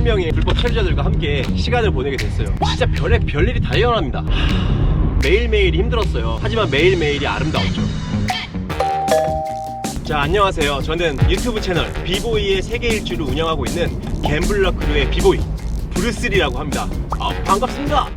7명의 불법 체류자들과 함께 시간을 보내게 됐어요. 진짜 별일이 다 일어납니다. 매일매일이 힘들었어요. 하지만 매일매일이 아름다웠죠. 자, 안녕하세요. 저는 유튜브 채널 비보이의 세계 일주를 운영하고 있는 갬블러 크루의 비보이 브루스리라고 합니다. 반갑습니다.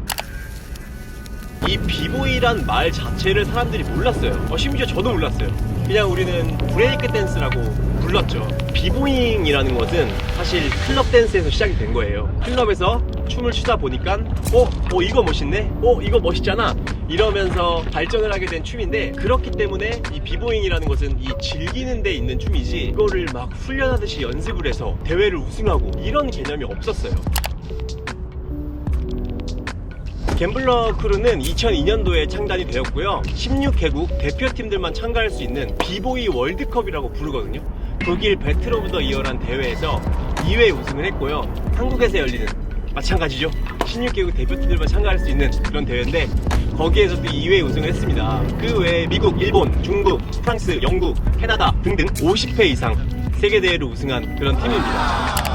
이 비보이란 말 자체를 사람들이 몰랐어요. 심지어 저도 몰랐어요. 그냥 우리는 브레이크 댄스라고 불렀죠. 비보잉이라는 것은 사실 클럽 댄스에서 시작이 된 거예요. 클럽에서 춤을 추다 보니까 이거 멋있네? 이거 멋있잖아? 이러면서 발전을 하게 된 춤인데, 그렇기 때문에 이 비보잉이라는 것은 이 즐기는 데 있는 춤이지 이거를 막 훈련하듯이 연습을 해서 대회를 우승하고 이런 개념이 없었어요. 갬블러 크루는 2002년도에 창단이 되었고요. 16개국 대표팀들만 참가할 수 있는 비보이 월드컵이라고 부르거든요. 독일 배틀 오브 더 이어란 대회에서 2회 우승을 했고요. 한국에서 열리는 마찬가지죠. 16개국 대표팀들만 참가할 수 있는 그런 대회인데, 거기에서도 2회 우승을 했습니다. 그 외에 미국, 일본, 중국, 프랑스, 영국, 캐나다 등등 50회 이상 세계대회를 우승한 그런 팀입니다.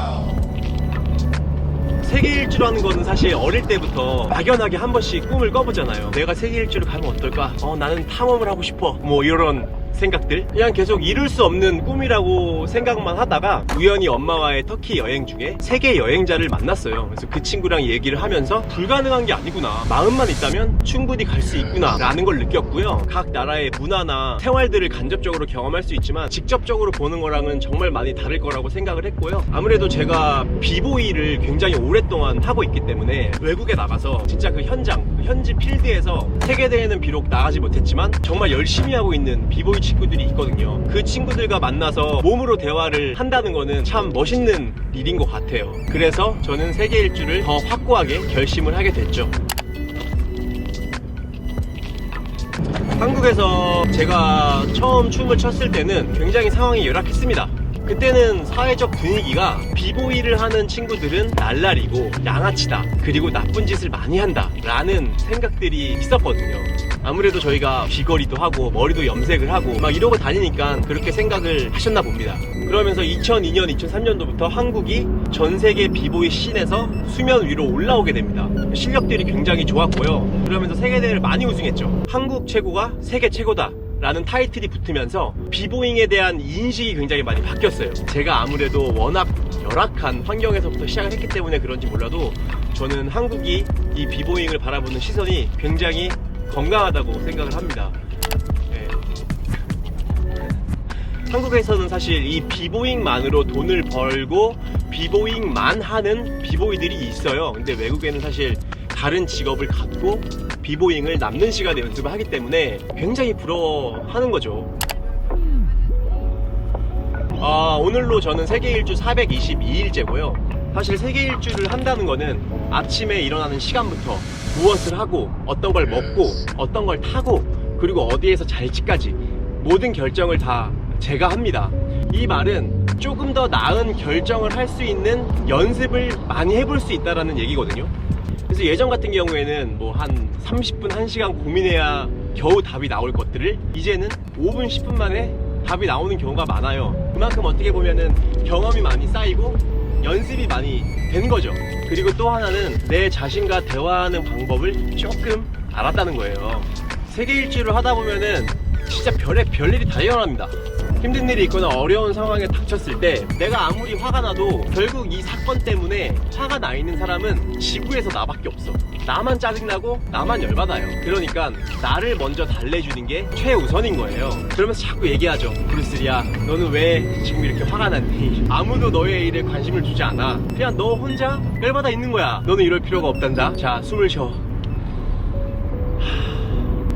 세계 일주라는 거는 사실 어릴 때부터 막연하게 한 번씩 꿈을 꿔보잖아요. 내가 세계 일주를 가면 어떨까? 나는 탐험을 하고 싶어. 이런 생각들, 그냥 계속 이룰 수 없는 꿈이라고 생각만 하다가 우연히 엄마와의 터키 여행 중에 세계 여행자를 만났어요. 그래서 그 친구랑 얘기를 하면서 불가능한 게 아니구나, 마음만 있다면 충분히 갈 수 있구나 라는 걸 느꼈고요. 각 나라의 문화나 생활들을 간접적으로 경험할 수 있지만 직접적으로 보는 거랑은 정말 많이 다를 거라고 생각을 했고요. 아무래도 제가 비보이를 굉장히 오랫동안 하고 있기 때문에 외국에 나가서 진짜 그 현장, 그 현지 필드에서 세계대회는 비록 나가지 못했지만 정말 열심히 하고 있는 비보이 친구들이 있거든요. 그 친구들과 만나서 몸으로 대화를 한다는 거는 참 멋있는 일인 것 같아요. 그래서 저는 세계 일주를 더 확고하게 결심을 하게 됐죠. 한국에서 제가 처음 춤을 췄을 때는 굉장히 상황이 열악했습니다. 그때는 사회적 분위기가 비보이를 하는 친구들은 날라리고 양아치다, 그리고 나쁜 짓을 많이 한다 라는 생각들이 있었거든요. 아무래도 저희가 귀걸이도 하고 머리도 염색을 하고 막 이러고 다니니까 그렇게 생각을 하셨나 봅니다. 그러면서 2002년, 2003년도부터 한국이 전 세계 비보이 씬에서 수면 위로 올라오게 됩니다. 실력들이 굉장히 좋았고요. 그러면서 세계대회를 많이 우승했죠. 한국 최고가 세계 최고다 라는 타이틀이 붙으면서 비보잉에 대한 인식이 굉장히 많이 바뀌었어요. 제가 아무래도 워낙 열악한 환경에서부터 시작을 했기 때문에 그런지 몰라도 저는 한국이 이 비보잉을 바라보는 시선이 굉장히 건강하다고 생각을 합니다. 네. 한국에서는 사실 이 비보잉만으로 돈을 벌고 비보잉만 하는 비보이들이 있어요. 근데 외국에는 사실 다른 직업을 갖고 비보잉을 남는 시간에 연습을 하기 때문에 굉장히 부러워하는 거죠. 오늘로 저는 세계 일주 422일째고요. 사실 세계 일주를 한다는 거는 아침에 일어나는 시간부터 무엇을 하고 어떤 걸 먹고 어떤 걸 타고 그리고 어디에서 잘지까지 모든 결정을 다 제가 합니다. 이 말은 조금 더 나은 결정을 할 수 있는 연습을 많이 해볼 수 있다는 얘기거든요. 그래서 예전 같은 경우에는 한 30분, 1시간 고민해야 겨우 답이 나올 것들을 이제는 5분, 10분 만에 답이 나오는 경우가 많아요. 그만큼 어떻게 보면은 경험이 많이 쌓이고 연습이 많이 된 거죠. 그리고 또 하나는 내 자신과 대화하는 방법을 조금 알았다는 거예요. 세계 일주를 하다 보면은 진짜 별일이 다 일어납니다. 힘든 일이 있거나 어려운 상황에 닥쳤을 때 내가 아무리 화가 나도 결국 이 사건 때문에 화가 나 있는 사람은 지구에서 나밖에 없어. 나만 짜증나고 나만 열받아요. 그러니까 나를 먼저 달래주는 게 최우선인 거예요. 그러면서 자꾸 얘기하죠. 브루스리야, 너는 왜 지금 이렇게 화가 났니? 아무도 너의 일에 관심을 주지 않아. 그냥 너 혼자 열받아 있는 거야. 너는 이럴 필요가 없단다. 자, 숨을 쉬어.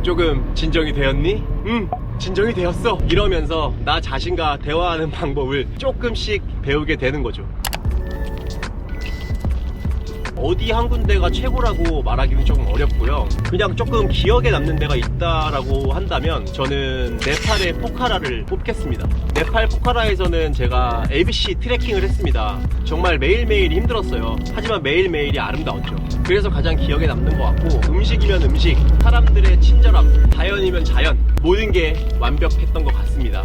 조금 진정이 되었니? 응, 진정이 되었어. 이러면서 나 자신과 대화하는 방법을 조금씩 배우게 되는 거죠. 어디 한 군데가 최고라고 말하기는 조금 어렵고요. 그냥 조금 기억에 남는 데가 있다라고 한다면 저는 네팔의 포카라를 뽑겠습니다. 네팔 포카라에서는 제가 ABC 트레킹을 했습니다. 정말 매일매일이 힘들었어요. 하지만 매일매일이 아름다웠죠. 그래서 가장 기억에 남는 것 같고, 음식이면 음식, 사람들의 친절함, 자연이면 자연, 모든 게 완벽했던 것 같습니다.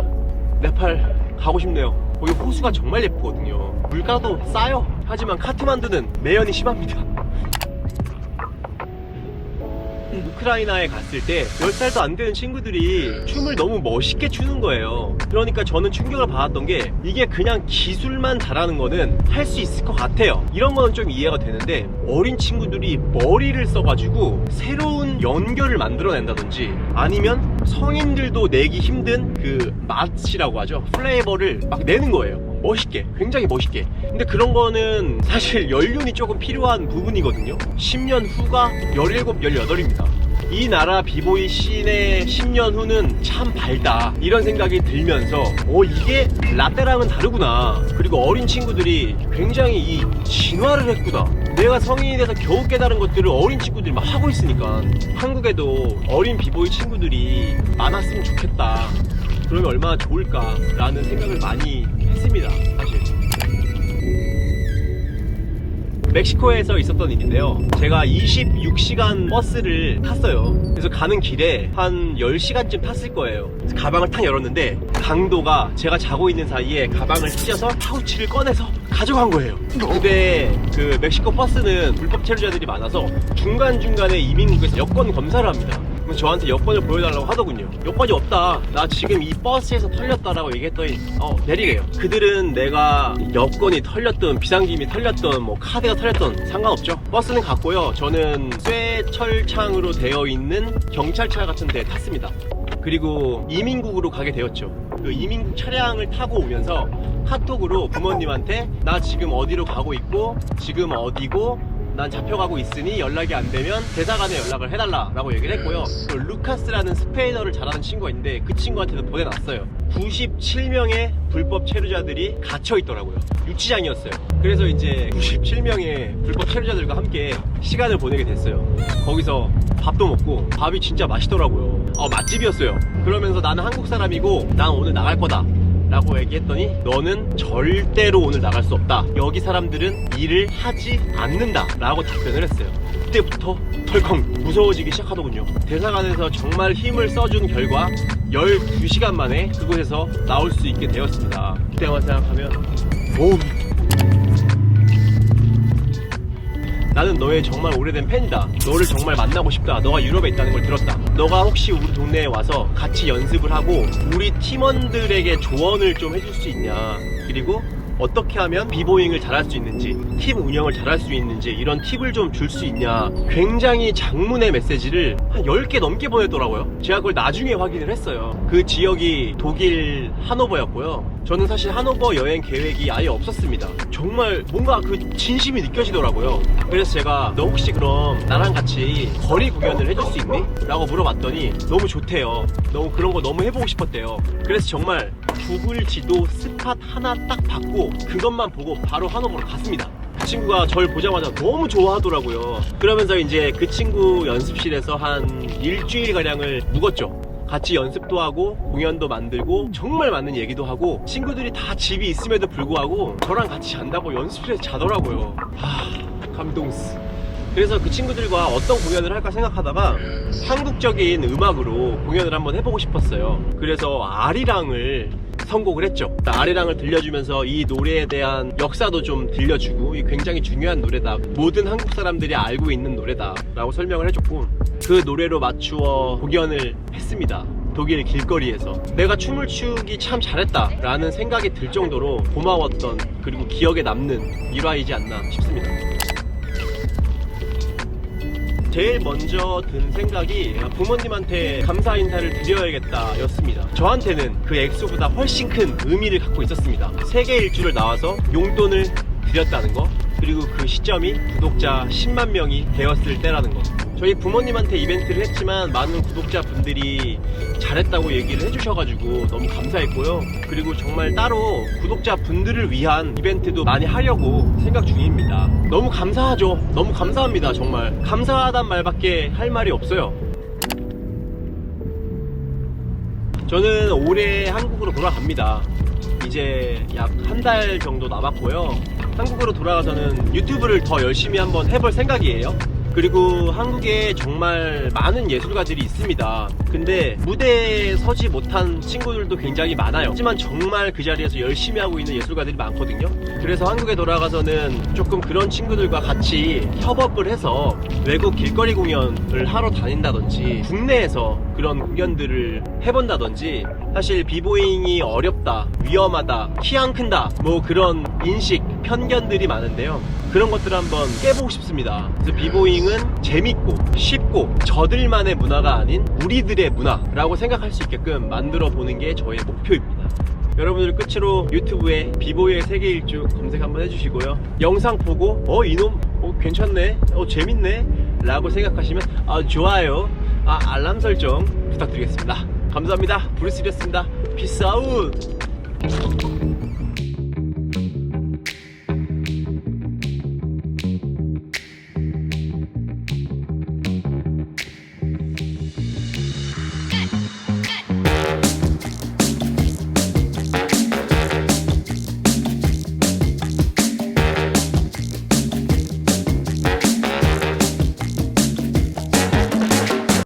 네팔 가고 싶네요. 거기 호수가 정말 예쁘거든요. 물가도 싸요. 하지만 카트만두는 매연이 심합니다. 우크라이나에 갔을 때 10살도 안 되는 친구들이 춤을 너무 멋있게 추는 거예요. 그러니까 저는 충격을 받았던 게, 이게 그냥 기술만 잘하는 거는 할 수 있을 것 같아요. 이런 거는 좀 이해가 되는데, 어린 친구들이 머리를 써가지고 새로운 연결을 만들어낸다든지, 아니면 성인들도 내기 힘든 그 맛이라고 하죠, 플레이버를 막 내는 거예요. 멋있게, 굉장히 멋있게. 근데 그런 거는 사실 연륜이 조금 필요한 부분이거든요. 10년 후가 17, 18입니다. 이 나라 비보이 씬의 10년 후는 참 밝다, 이런 생각이 들면서 이게 라떼랑은 다르구나. 그리고 어린 친구들이 굉장히 이 진화를 했구나. 내가 성인이 돼서 겨우 깨달은 것들을 어린 친구들이 막 하고 있으니까, 한국에도 어린 비보이 친구들이 많았으면 좋겠다, 그러면 얼마나 좋을까 라는 생각을 많이 했습니다. 사실 멕시코에서 있었던 일인데요, 제가 26시간 버스를 탔어요. 그래서 가는 길에 한 10시간쯤 탔을 거예요. 그래서 가방을 탁 열었는데, 강도가 제가 자고 있는 사이에 가방을 찢어서 파우치를 꺼내서 가져간 거예요. 근데 그 멕시코 버스는 불법 체류자들이 많아서 중간중간에 이민국에서 여권 검사를 합니다. 저한테 여권을 보여달라고 하더군요. 여권이 없다, 나 지금 이 버스에서 털렸다라고 얘기했더니 내리래요. 그들은 내가 여권이 털렸든 비상금이 털렸든 뭐 카드가 털렸든 상관없죠. 버스는 갔고요. 저는 쇠철창으로 되어 있는 경찰차 같은 데 탔습니다. 그리고 이민국으로 가게 되었죠. 그 이민국 차량을 타고 오면서 카톡으로 부모님한테 나 지금 어디로 가고 있고 지금 어디고 난 잡혀가고 있으니 연락이 안 되면 대사관에 연락을 해달라 라고 얘기를 했고요. 또 루카스라는 스페인어를 잘하는 친구가 있는데 그 친구한테도 보내놨어요. 97명의 불법 체류자들이 갇혀 있더라고요. 유치장이었어요. 그래서 이제 97명의 불법 체류자들과 함께 시간을 보내게 됐어요. 거기서 밥도 먹고, 밥이 진짜 맛있더라고요. 맛집이었어요. 그러면서 나는 한국 사람이고 난 오늘 나갈 거다 라고 얘기했더니, 너는 절대로 오늘 나갈 수 없다, 여기 사람들은 일을 하지 않는다 라고 답변을 했어요. 그때부터 덜컹 무서워지기 시작하더군요. 대사관에서 정말 힘을 써준 결과 12시간 만에 그곳에서 나올 수 있게 되었습니다. 그때만 생각하면 나는 너의 정말 오래된 팬이다, 너를 정말 만나고 싶다, 너가 유럽에 있다는 걸 들었다, 너가 혹시 우리 동네에 와서 같이 연습을 하고 우리 팀원들에게 조언을 좀 해줄 수 있냐, 그리고 어떻게 하면 비보잉을 잘할 수 있는지, 팀 운영을 잘할 수 있는지 이런 팁을 좀 줄 수 있냐, 굉장히 장문의 메시지를 한 10개 넘게 보냈더라고요. 제가 그걸 나중에 확인을 했어요. 그 지역이 독일 하노버였고요. 저는 사실 하노버 여행 계획이 아예 없었습니다. 정말 뭔가 그 진심이 느껴지더라고요. 그래서 제가 너 혹시 그럼 나랑 같이 거리 구경을 해줄 수 있니? 라고 물어봤더니 너무 좋대요. 너무 그런 거 너무 해보고 싶었대요. 그래서 정말 구글 지도 스팟 하나 딱 받고 그것만 보고 바로 하노버로 갔습니다. 그 친구가 저를 보자마자 너무 좋아하더라고요. 그러면서 이제 그 친구 연습실에서 한 일주일가량을 묵었죠. 같이 연습도 하고 공연도 만들고 정말 많은 얘기도 하고, 친구들이 다 집이 있음에도 불구하고 저랑 같이 잔다고 연습실에서 자더라고요. 감동스. 그래서 그 친구들과 어떤 공연을 할까 생각하다가 한국적인 음악으로 공연을 한번 해보고 싶었어요. 그래서 아리랑을 선곡을 했죠. 아리랑을 들려주면서 이 노래에 대한 역사도 좀 들려주고, 이 굉장히 중요한 노래다, 모든 한국 사람들이 알고 있는 노래다 라고 설명을 해줬고, 그 노래로 맞추어 공연을 했습니다. 독일 길거리에서 내가 춤을 추기 참 잘했다 라는 생각이 들 정도로 고마웠던, 그리고 기억에 남는 일화이지 않나 싶습니다. 제일 먼저 든 생각이 부모님한테 감사 인사를 드려야겠다 였습니다. 저한테는 그 액수보다 훨씬 큰 의미를 갖고 있었습니다. 세계 일주를 나와서 용돈을 드렸다는 거, 그리고 그 시점이 구독자 10만 명이 되었을 때라는 거. 저희 부모님한테 이벤트를 했지만 많은 구독자분들이 잘했다고 얘기를 해주셔가지고 너무 감사했고요. 그리고 정말 따로 구독자분들을 위한 이벤트도 많이 하려고 생각 중입니다. 너무 감사하죠. 너무 감사합니다. 정말 감사하단 말밖에 할 말이 없어요. 저는 올해 한국으로 돌아갑니다. 이제 약 한 달 정도 남았고요. 한국으로 돌아가서는 유튜브를 더 열심히 한번 해볼 생각이에요. 그리고 한국에 정말 많은 예술가들이 있습니다. 근데 무대에 서지 못한 친구들도 굉장히 많아요. 하지만 정말 그 자리에서 열심히 하고 있는 예술가들이 많거든요. 그래서 한국에 돌아가서는 조금 그런 친구들과 같이 협업을 해서 외국 길거리 공연을 하러 다닌다든지 국내에서 그런 공연들을 해본다든지, 사실 비보잉이 어렵다, 위험하다, 키 안 큰다, 뭐 그런 인식, 편견들이 많은데요. 그런 것들을 한번 깨보고 싶습니다. 그래서 비보잉은 재밌고 쉽고 저들만의 문화가 아닌 우리들의 문화라고 생각할 수 있게끔 만들어 보는 게 저의 목표입니다. 여러분들 끝으로 유튜브에 비보이의 세계 일주 검색 한번 해주시고요. 영상 보고 이놈 괜찮네, 재밌네 라고 생각하시면 좋아요, 알람 설정 부탁드리겠습니다. 감사합니다. 브루스리였습니다. 피스 아웃.